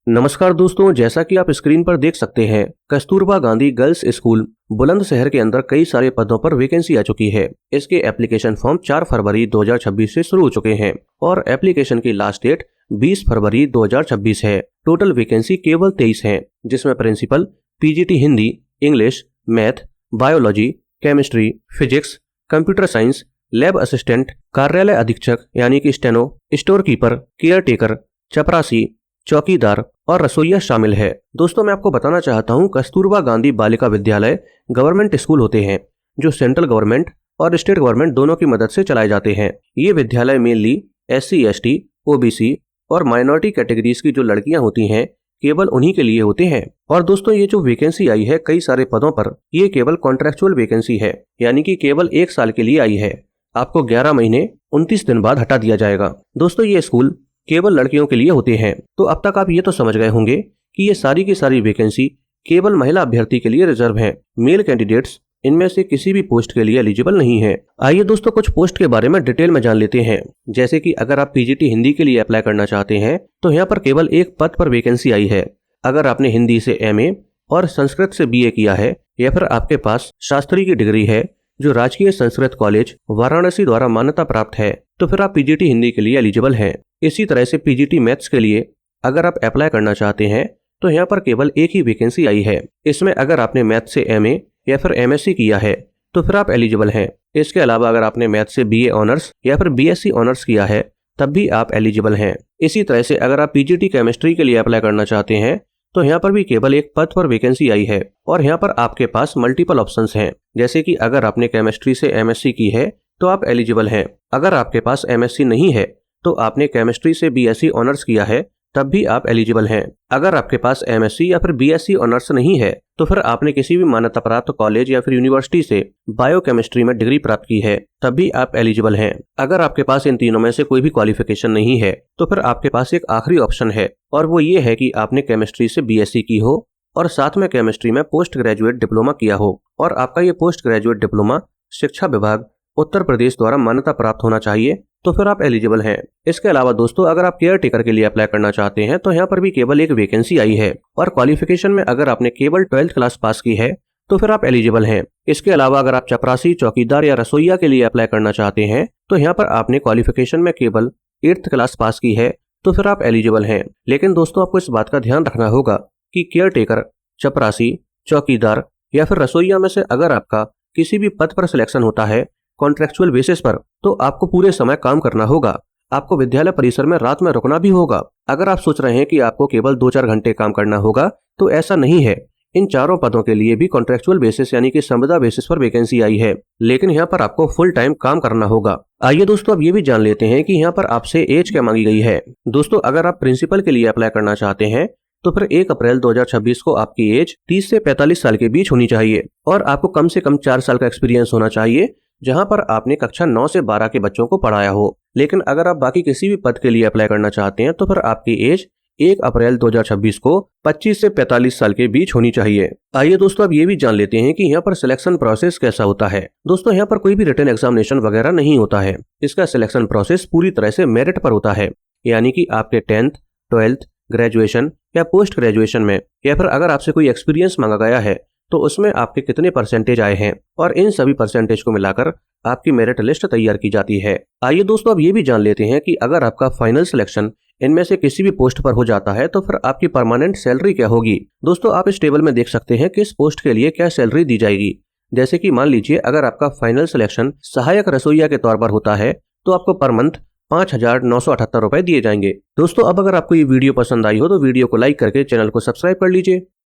नमस्कार दोस्तों, जैसा कि आप स्क्रीन पर देख सकते हैं, कस्तूरबा गांधी गर्ल्स स्कूल बुलंदशहर के अंदर कई सारे पदों पर वैकेंसी आ चुकी है। इसके एप्लीकेशन फॉर्म 4 फरवरी 2026 से शुरू हो चुके हैं और एप्लीकेशन की लास्ट डेट 20 फरवरी 2026 है। टोटल वैकेंसी केवल 23 है, जिसमें principal, PGT Hindi, English, math, biology, chemistry, physics, computer science, lab assistant, कार्यालय अधीक्षक यानी कि steno, storekeeper, caretaker, चपरासी, चौकीदार और रसोइया शामिल है। दोस्तों, मैं आपको बताना चाहता हूँ, कस्तूरबा गांधी बालिका विद्यालय गवर्नमेंट स्कूल होते हैं जो सेंट्रल गवर्नमेंट और स्टेट गवर्नमेंट दोनों की मदद से चलाए जाते हैं। ये विद्यालय मेनली SC, ST, OBC और माइनॉरिटी कैटेगरीज की जो लड़कियां होती हैं, केवल उन्हीं के लिए होते हैं। और दोस्तों, ये जो वैकेंसी आई है कई सारे पदों पर, ये केवल कॉन्ट्रेक्चुअल वैकेंसी है, यानी कि केवल 1 साल के लिए आई है। आपको 11 महीने 29 दिन बाद हटा दिया जाएगा। दोस्तों, ये स्कूल केवल लड़कियों के लिए होते हैं। तो अब तक आप ये तो समझ गए होंगे कि ये सारी की सारी वैकेंसी केवल महिला अभ्यर्थी के लिए रिजर्व है। मेल कैंडिडेट्स इनमें से किसी भी पोस्ट के लिए एलिजिबल नहीं है। आइए दोस्तों, कुछ पोस्ट के बारे में डिटेल में जान लेते हैं। जैसे कि अगर आप पीजीटी हिंदी के लिए अप्लाई करना चाहते हैं तो यहाँ पर केवल एक पद पर वैकेंसी आई है। अगर आपने हिंदी से MA और संस्कृत से BA किया है या फिर आपके पास शास्त्री की डिग्री है जो राजकीय संस्कृत कॉलेज वाराणसी द्वारा मान्यता प्राप्त है, तो फिर आप पीजीटी हिंदी के लिए एलिजिबल हैं। इसी तरह से पीजीटी मैथ्स के लिए अगर आप अप्लाई करना चाहते हैं तो यहाँ पर केवल एक ही वैकेंसी आई है। इसमें अगर आपने मैथ से MA या फिर MSc किया है तो फिर आप एलिजिबल हैं। इसके अलावा अगर आपने मैथ से BA ऑनर्स या फिर BSc ऑनर्स किया है तब भी आप एलिजिबल हैं। इसी तरह से अगर आप पीजीटी केमिस्ट्री के लिए अप्लाई करना चाहते हैं तो यहाँ पर भी केवल एक पद पर वैकेंसी आई है और यहाँ पर आपके पास मल्टीपल ऑप्शंस हैं। जैसे कि अगर आपने केमिस्ट्री से MSc की है तो आप एलिजिबल हैं। अगर आपके पास MSc नहीं है तो आपने केमिस्ट्री से BSc ऑनर्स किया है तब भी आप एलिजिबल हैं। अगर आपके पास MSc या फिर BSc ऑनर्स नहीं है तो फिर आपने किसी भी मान्यता प्राप्त कॉलेज या फिर यूनिवर्सिटी से बायोकेमिस्ट्री में डिग्री प्राप्त की है तब भी आप एलिजिबल हैं। अगर आपके पास इन तीनों में से कोई भी क्वालिफिकेशन नहीं है तो फिर आपके पास एक आखिरी ऑप्शन है और वो ये है कि आपने केमिस्ट्री से BSc की हो और साथ में केमिस्ट्री में पोस्ट ग्रेजुएट डिप्लोमा किया हो और आपका ये पोस्ट ग्रेजुएट डिप्लोमा शिक्षा विभाग उत्तर प्रदेश द्वारा मान्यता प्राप्त होना चाहिए, तो फिर आप एलिजिबल हैं। इसके अलावा दोस्तों, अगर आप केयर टेकर के लिए अप्लाई करना चाहते हैं तो यहाँ पर भी केवल एक वैकेंसी आई है और क्वालिफिकेशन में अगर आपने केवल 12th क्लास पास की है तो फिर आप एलिजिबल हैं। इसके अलावा अगर आप चपरासी, चौकीदार या रसोइया के लिए अप्लाई करना चाहते हैं तो यहाँ पर आपने क्वालिफिकेशन में केवल 8th क्लास पास की है तो फिर आप एलिजिबल हैं। लेकिन दोस्तों, आपको इस बात का ध्यान रखना होगा कि केयर टेकर, चपरासी, चौकीदार या फिर रसोइया में से अगर आपका किसी भी पद पर सिलेक्शन होता है कॉन्ट्रेक्चुअल बेसिस पर तो आपको पूरे समय काम करना होगा। आपको विद्यालय परिसर में रात में रुकना भी होगा। अगर आप सोच रहे हैं कि आपको केवल 2-4 घंटे काम करना होगा तो ऐसा नहीं है। इन चारों पदों के लिए भी कॉन्ट्रेक्चुअल बेसिस यानी कि संविदा बेसिस पर वैकेंसी आई है, लेकिन यहाँ पर आपको फुल टाइम काम करना होगा। आइए दोस्तों, अब ये भी जान लेते हैं कि यहाँ पर आपसे एज क्या मांगी गई है। दोस्तों, अगर आप प्रिंसिपल के लिए अप्लाई करना चाहते हैं तो फिर 1 अप्रैल 2026 को आपकी एज 30 से 45 साल के बीच होनी चाहिए और आपको कम से कम 4 साल का एक्सपीरियंस होना चाहिए जहां पर आपने कक्षा 9 से 12 के बच्चों को पढ़ाया हो। लेकिन अगर आप बाकी किसी भी पद के लिए अप्लाई करना चाहते हैं तो फिर आपकी एज 1 अप्रैल 2026 को 25 से 45 साल के बीच होनी चाहिए। आइए दोस्तों, अब ये भी जान लेते हैं कि यहाँ पर सिलेक्शन प्रोसेस कैसा होता है। दोस्तों, यहाँ पर कोई भी रिटन एग्जामिनेशन वगैरह नहीं होता है। इसका सिलेक्शन प्रोसेस पूरी तरह से मेरिट पर होता है, यानी कि आपके 10th, 12th, ग्रेजुएशन या पोस्ट ग्रेजुएशन में या फिर अगर आपसे कोई एक्सपीरियंस मांगा गया है तो उसमें आपके कितने परसेंटेज आए हैं और इन सभी परसेंटेज को मिलाकर आपकी मेरिट लिस्ट तैयार की जाती है। आइए दोस्तों, अब ये भी जान लेते हैं कि अगर आपका फाइनल सिलेक्शन इनमें से किसी भी पोस्ट पर हो जाता है तो फिर आपकी परमानेंट सैलरी क्या होगी। दोस्तों, आप इस टेबल में देख सकते हैं किस पोस्ट के लिए क्या सैलरी दी जाएगी। जैसे कि मान लीजिए अगर आपका फाइनल सिलेक्शन सहायक रसोइया के तौर पर होता है तो आपको पर मंथ 5,978 रुपए दिए जाएंगे। दोस्तों, अब अगर आपको ये वीडियो पसंद आई हो तो वीडियो को लाइक करके चैनल को सब्सक्राइब कर लीजिए।